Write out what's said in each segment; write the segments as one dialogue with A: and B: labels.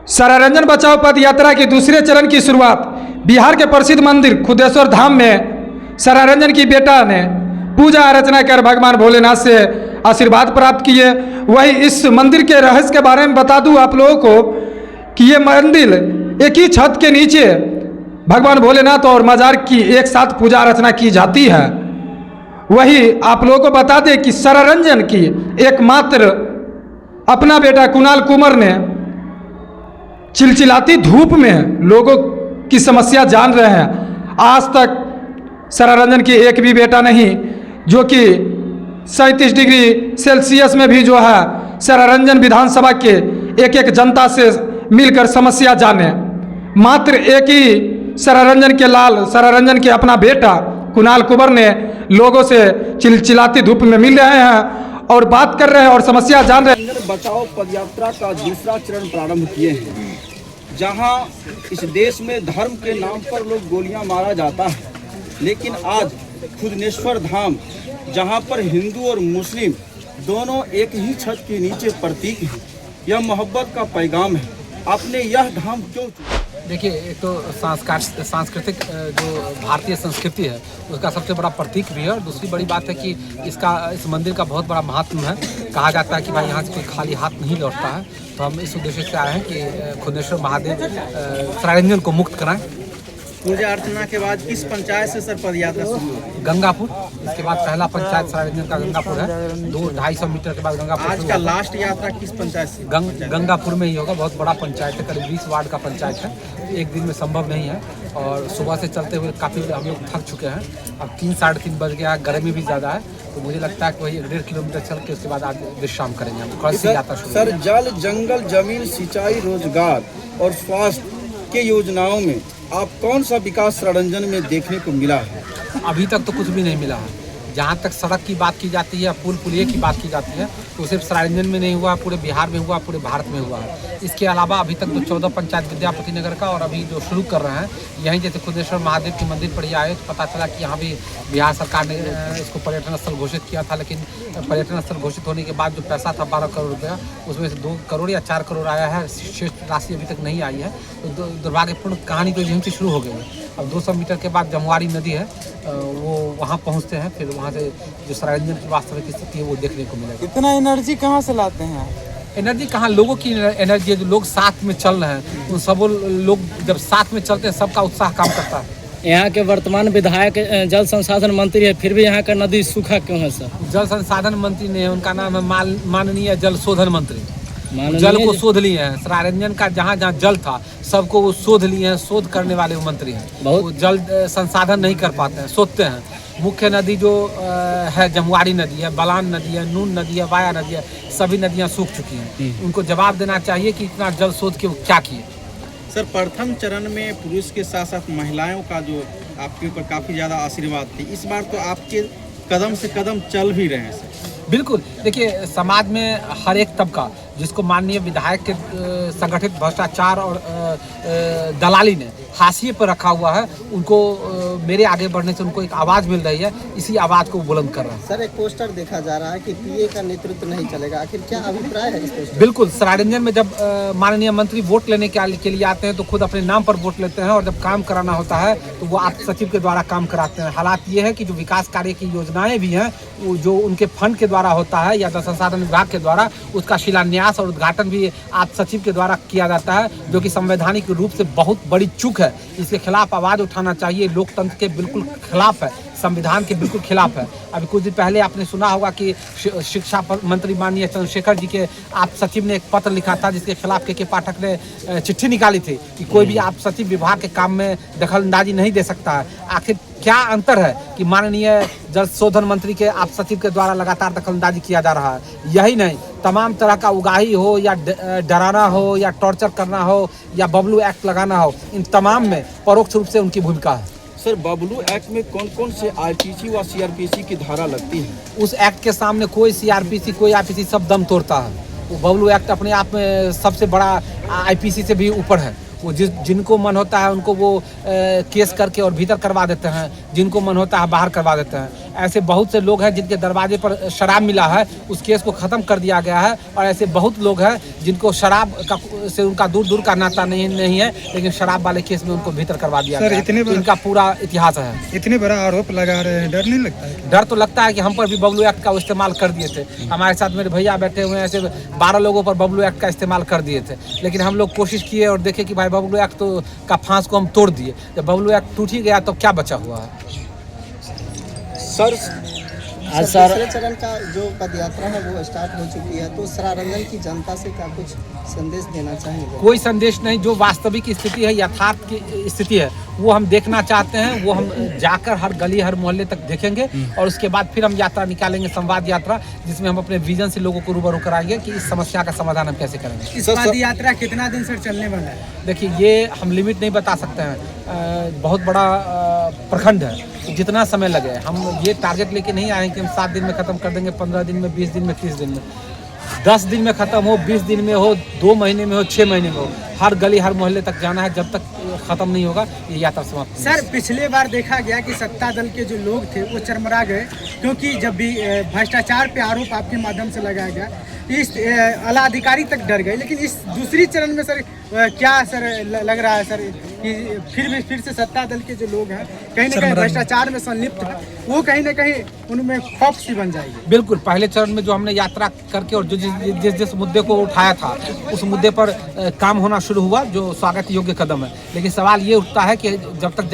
A: सरारंजन बचाओ पद यात्रा के दूसरे चरण की शुरुआत बिहार के प्रसिद्ध मंदिर खुदेश्वर धाम में सरारंजन की बेटा ने पूजा अर्चना कर भगवान भोलेनाथ से आशीर्वाद प्राप्त किए। वही इस मंदिर के रहस्य के बारे में बता दूं आप लोगों को कि ये मंदिर एक ही छत के नीचे भगवान भोलेनाथ और मजार की एक साथ पूजा अर्चना की जाती है। वही आप लोगों को बता दें कि सरारंजन की एकमात्र अपना बेटा कुणाल कुमार ने चिलचिलाती धूप में लोगों की समस्या जान रहे हैं। आज तक सरारंजन की एक भी बेटा नहीं जो कि 37 डिग्री सेल्सियस में भी जो है सरारंजन विधानसभा के एक जनता से मिलकर समस्या जाने। मात्र एक ही सरारंजन के लाल सरारंजन के अपना बेटा कुणाल कुमार ने लोगों से चिलचिलाती धूप में मिल रहे हैं और बात कर रहे हैं और समस्या जान रहे हैं।
B: बचाओ पदयात्रा का दूसरा चरण प्रारंभ किए हैं, जहां इस देश में धर्म के नाम पर लोग गोलियां मारा जाता है, लेकिन आज खुदनेश्वर धाम जहां पर हिंदू और मुस्लिम दोनों एक ही छत के नीचे प्रतीक हैं, यह मोहब्बत का पैगाम है। आपने यह धाम क्यों चुना?
C: देखिए, एक तो सांस्कृतिक जो भारतीय संस्कृति है उसका सबसे बड़ा प्रतीक भी है, और दूसरी बड़ी बात है कि इस मंदिर का बहुत बड़ा महात्म है। कहा जाता है कि भाई यहाँ से कोई खाली हाथ नहीं लौटता है। तो हम इस उद्देश्य से आए हैं कि खुदनेश्वर महादेव सरारंजन को मुक्त कराएं।
B: पूजा अर्चना के बाद किस पंचायत से सर पदयात्रा शुरू हुई?
C: गंगापुर, इसके बाद पहला पंचायत सरारंजन का गंगापुर है। 200-250 मीटर के बाद गंगापुर।
B: आज का लास्ट यात्रा किस पंचायत से?
C: गंगापुर में ही होगा। बहुत बड़ा पंचायत है, करीब 20 वार्ड का पंचायत है। एक दिन में संभव नहीं है, और सुबह से चलते हुए काफ़ी हम लोग थक चुके हैं। अब 3-3:30 बज गया, गर्मी भी ज़्यादा है, तो मुझे लगता है कि वही 1.5 किलोमीटर चल के उसके बाद आज विश्राम करेंगे हम। कल से यात्रा शुरू।
B: सर, जल, जंगल, जमीन, सिंचाई, रोजगार और स्वास्थ्य के योजनाओं में आप कौन सा विकास सरारंजन में देखने को मिला है?
C: अभी तक तो कुछ भी नहीं मिला है। जहाँ तक सड़क की बात की जाती है, पुल पुलिये की बात की जाती है, तो सिर्फ सरारंजन में नहीं हुआ, पूरे बिहार में हुआ, पूरे भारत में हुआ है। इसके अलावा अभी तक तो 14 पंचायत विद्यापति नगर का, और अभी जो शुरू कर रहे हैं यहीं जैसे खुदेश्वर महादेव के मंदिर पर ही आए तो पता चला कि यहाँ भी बिहार सरकार ने इसको पर्यटन स्थल घोषित किया था। लेकिन पर्यटन स्थल घोषित होने के बाद जो पैसा था 12 करोड़ रुपया, उसमें से 2 करोड़ या 4 करोड़ आया है, शेष राशि अभी तक नहीं आई है। तो दुर्भाग्यपूर्ण कहानी तो यहीं से शुरू हो गई है। अब 200 मीटर के बाद जमुआरी नदी है, वो वहाँ पहुँचते हैं, फिर वहाँ से जो सरारंजन की वास्तविक स्थिति है वो देखने को मिलेगा।
D: इतना एनर्जी कहाँ से लाते हैं?
C: एनर्जी कहाँ, लोगों की एनर्जी है। जो लोग साथ में चल रहे हैं, उन सब लोग जब साथ में चलते हैं सबका उत्साह काम करता है।
E: यहाँ के वर्तमान विधायक जल संसाधन मंत्री है, फिर भी यहाँ का नदी सूखा क्यों है सर?
C: जल संसाधन मंत्री नहीं है, उनका नाम है माननीय जल शोधन मंत्री। जल को शोध लिए हैं। सरारंजन का जहाँ जहाँ जल था सबको वो शोध लिए हैं। शोध करने वाले वो मंत्री हैं। वो जल संसाधन नहीं कर पाते हैं, शोधते हैं। मुख्य नदी जो है जमुआरी नदी है, बलान नदी है, नून नदी है, वाया नदी है, सभी नदियाँ सूख चुकी हैं। उनको जवाब देना चाहिए कि इतना जल शोध के वो क्या किए।
B: सर, प्रथम चरण में पुरुष के साथ साथ महिलाओं का जो आपके ऊपर काफ़ी ज़्यादा आशीर्वाद थी, इस बार तो आपके कदम से कदम चल भी रहे हैं सर।
C: बिल्कुल, देखिए समाज में हर एक तबका जिसको माननीय विधायक के संगठित भ्रष्टाचार और दलाली ने हाशिए पर रखा हुआ है, उनको मेरे आगे बढ़ने से उनको एक आवाज़ मिल रही है। इसी आवाज़ को बुलंद कर रहा है।
D: सर, एक पोस्टर देखा जा रहा है कि पीए का नेतृत्व नहीं चलेगा, आखिर क्या अभिप्राय है इस पोस्टर?
C: बिल्कुल, सरारंजन में जब माननीय मंत्री वोट लेने के लिए आते हैं तो खुद अपने नाम पर वोट लेते हैं, और जब काम कराना होता है तो वो आप सचिव के द्वारा काम कराते हैं। हालात ये है कि जो विकास कार्य की योजनाएं भी हैं वो जो उनके फंड के द्वारा होता है या जल संसाधन विभाग के द्वारा, उसका शिलान्यास और उद्घाटन भी आप सचिव के द्वारा किया जाता है, जो कि संवैधानिक रूप से बहुत बड़ी चूक है। इसके खिलाफ आवाज़ उठाना चाहिए। लोकतंत्र के बिल्कुल खिलाफ है, संविधान के बिल्कुल खिलाफ है। अभी कुछ दिन पहले आपने सुना होगा कि शिक्षा मंत्री माननीय चंद्रशेखर जी के आप सचिव ने एक पत्र लिखा था, जिसके खिलाफ के पाठक ने चिट्ठी निकाली थी कि कोई भी आप सचिव विभाग के काम में दखलंदाजी नहीं दे सकता है। आखिर क्या अंतर है कि माननीय जल शोधन मंत्री के आप सचिव के द्वारा लगातार दखलंदाजी किया जा रहा है? यही नहीं, तमाम तरह का उगाही हो या डराना हो या टॉर्चर करना हो या बबलू एक्ट लगाना हो, इन तमाम में परोक्ष रूप से उनकी भूमिका है।
B: सर, बबलू एक्ट में कौन कौन से आईपीसी व सीआरपीसी की धारा लगती है?
C: उस एक्ट के सामने कोई सीआरपीसी कोई आईपीसी सब दम तोड़ता है। वो बबलू एक्ट अपने आप में सबसे बड़ा आईपीसी से भी ऊपर है। वो जिनको मन होता है उनको वो केस करके और भीतर करवा देते हैं, जिनको मन होता है बाहर करवा देते हैं। ऐसे बहुत से लोग हैं जिनके दरवाजे पर शराब मिला है, उस केस को ख़त्म कर दिया गया है। और ऐसे बहुत लोग हैं जिनको शराब का से उनका दूर दूर का नाता नहीं है, लेकिन शराब वाले केस में उनको भीतर करवा दिया गया है। तो इनका पूरा इतिहास है।
A: इतने बड़ा आरोप लगा रहे हैं, डर नहीं लगता है?
C: डर तो लगता है कि हम पर भी बबलू एक्ट का इस्तेमाल कर दिए थे। हमारे साथ मेरे भैया बैठे हुए हैं, ऐसे 12 लोगों पर बबलू एक्ट का इस्तेमाल कर दिए थे, लेकिन हम लोग कोशिश किए और देखे कि भाई बबलू एक्ट तो का फांस को हम तोड़ दिए। जब बबलू एक्ट टूट ही गया तो क्या बचा हुआ है?
B: सर
D: दूसरे चरण का जो पद यात्रा है वो स्टार्ट हो चुकी है, तो सरारंजन की जनता से क्या कुछ संदेश देना चाहेंगे?
C: कोई संदेश नहीं, जो वास्तविक स्थिति है, यथार्थ की स्थिति है, वो हम देखना चाहते हैं। वो हम जाकर हर गली हर मोहल्ले तक देखेंगे और उसके बाद फिर हम यात्रा निकालेंगे, संवाद यात्रा, जिसमें हम अपने विजन से लोगों को रूबरू कराएंगे कि इस समस्या का समाधान हम कैसे करेंगे।
F: इस पद यात्रा कितना दिन से चलने वाला है?
C: देखिए, ये हम लिमिट नहीं बता सकते हैं, बहुत बड़ा प्रखंड है, जितना समय लगे। हम ये टारगेट लेके नहीं आए कि हम 7 दिन में ख़त्म कर देंगे, 15 दिन में, 20 दिन में, 30 दिन में। 10 दिन में ख़त्म हो, 20 दिन में हो, 2 महीने में हो, 6 महीने में हो, हर गली हर मोहल्ले तक जाना है। जब तक ख़त्म नहीं होगा ये यात्रा समाप्त नहीं।
F: सर, पिछले बार देखा गया कि सत्ता दल के जो लोग थे वो चरमरा गए, क्योंकि जब भी भ्रष्टाचार पे आरोप आपके माध्यम से लगाया गया, इस आला अधिकारी तक डर गए। लेकिन इस दूसरी चरण में सर क्या सर लग रहा है सर कि फिर से सत्ता दल के जो लोग हैं कहीं ना कहीं भ्रष्टाचार में संलिप्त है, वो कहीं ना कहीं उनमें खौफ सी बन जाएगी?
C: बिल्कुल, पहले चरण में जो हमने यात्रा करके और जो जिस मुद्दे को उठाया था उस मुद्दे पर काम होना शुरू हुआ, जो स्वागत योग्य कदम है। लेकिन सवाल ये उठता है कि जब तक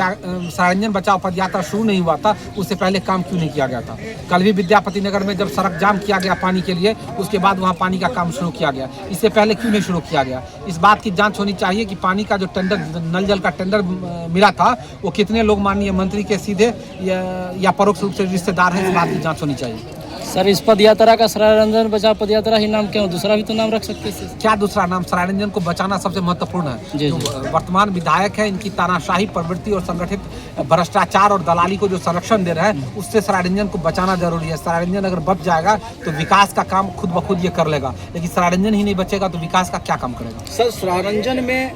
C: सरारंजन बचाओ पद यात्रा शुरू नहीं हुआ था, उससे पहले काम क्यों नहीं किया गया था? कल भी विद्यापति नगर में जब सड़क जाम किया गया पानी के लिए, उसके बाद वहाँ पानी का काम शुरू किया गया, इससे पहले क्यों नहीं शुरू किया गया? इस बात की जांच होनी चाहिए कि पानी का जो टेंडर, नल जल का टेंडर मिला था, वो कितने लोग माननीय मंत्री के सीधे या परोक्ष रूप से रिश्तेदार हैं, इस बात की जांच होनी चाहिए।
E: सर, इस पद यात्रा का सरारंजन बचाओ पद यात्रा ही नाम क्यों? दूसरा भी तो नाम रख सकते हैं।
C: क्या दूसरा नाम? सरारंजन को बचाना सबसे महत्वपूर्ण है।
E: जी,
C: जो वर्तमान विधायक है, इनकी तानाशाही प्रवृत्ति और संगठित भ्रष्टाचार और दलाली को जो संरक्षण दे रहा है, उससे सरारंजन को बचाना जरूरी है। सरारंजन अगर बच जाएगा तो विकास का काम खुद ब खुद ये कर लेगा, लेकिन सरारंजन ही नहीं बचेगा तो विकास का क्या काम करेगा?
B: सर, सरारंजन में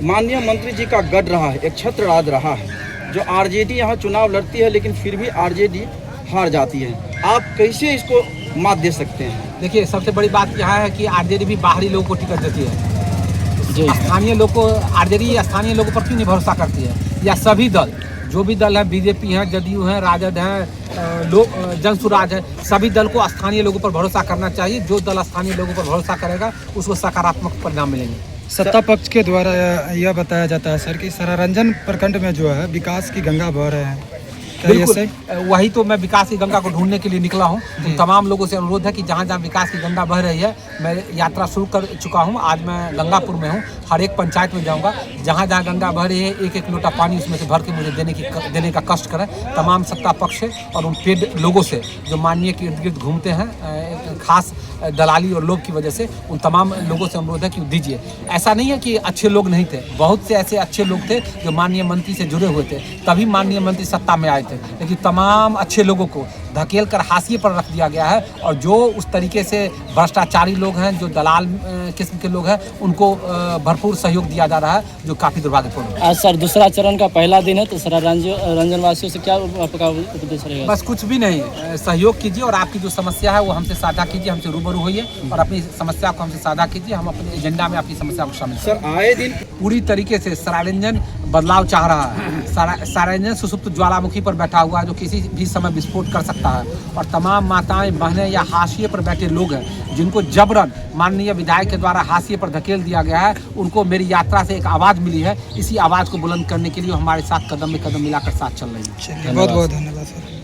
B: माननीय मंत्री जी का गढ़ रहा है, एक छत्र राज रहा है। जो आरजेडी यहाँ चुनाव लड़ती है, लेकिन फिर भी आरजेडी हार जाती है। आप कैसे इसको मात दे सकते हैं?
C: देखिए, सबसे बड़ी बात यहाँ है कि आरजेडी भी बाहरी लोगों को टिकट देती है। स्थानीय लोग को आरजेडी स्थानीय लोगों पर क्यों नहीं भरोसा करती है? या सभी दल, जो भी दल है, बीजेपी है, जदयू है, राजद है, जनसुराज है, सभी दल को स्थानीय लोगों पर भरोसा करना चाहिए। जो दल स्थानीय लोगों पर भरोसा करेगा उसको सकारात्मक परिणाम मिलेंगे।
A: सत्ता पक्ष के द्वारा यह बताया जाता है सर कि सरारंजन प्रखंड में जो है विकास की गंगा बह रहे हैं,
C: बिल्कुल, वही तो मैं विकास की गंगा को ढूंढने के लिए निकला हूँ। तमाम लोगों से अनुरोध है कि जहाँ जहाँ विकास की गंगा बह रही है, मैं यात्रा शुरू कर चुका हूँ। आज मैं गंगापुर में हूँ, हर एक पंचायत में जाऊँगा। जहाँ जहाँ गंगा बह रही है, एक एक लोटा पानी उसमें से भर के मुझे देने का कष्ट करें तमाम सत्ता पक्ष से और उन पेड लोगों से जो माननीय के इर्द गिर्द घूमते हैं, खास दलाली और लोग की वजह से। उन तमाम लोगों से अनुरोध है कि दीजिए। ऐसा नहीं है कि अच्छे लोग नहीं थे, बहुत से ऐसे अच्छे लोग थे जो माननीय मंत्री से जुड़े हुए थे, तभी माननीय मंत्री सत्ता में आए थे। लेकिन तमाम अच्छे लोगों को धकेल कर हाशिए पर रख दिया गया है और जो उस तरीके से भ्रष्टाचारी लोग हैं, जो दलाल किस्म के लोग हैं, उनको भरपूर सहयोग दिया जा रहा है, जो काफ़ी दुर्भाग्यपूर्ण है।
E: आज सर दूसरा चरण का पहला दिन है, तो सरारंजन वासियों से क्या आपका उपदेश रहेगा?
C: बस कुछ भी नहीं, सहयोग कीजिए और आपकी जो समस्या है वो हमसे साझा कीजिए, हमसे रूबरू होइए और अपनी समस्या को हमसे साझा कीजिए। हम अपने एजेंडा में आपकी समस्या को शामिल
B: सर, आए दिन
C: पूरी तरीके से सरारंजन बदलाव चाह रहा है। सरारंजन सुसुप्त ज्वालामुखी पर बैठा हुआ है जो किसी भी समय विस्फोट कर सकता है और तमाम माताएं, बहनें या हाशिए पर बैठे लोग हैं जिनको जबरन माननीय विधायक के द्वारा हाशिए पर धकेल दिया गया है, उनको मेरी यात्रा से एक आवाज़ मिली है। इसी आवाज़ को बुलंद करने के लिए हमारे साथ कदम में कदम मिलाकर साथ चल रही है।
A: बहुत बहुत धन्यवाद सर।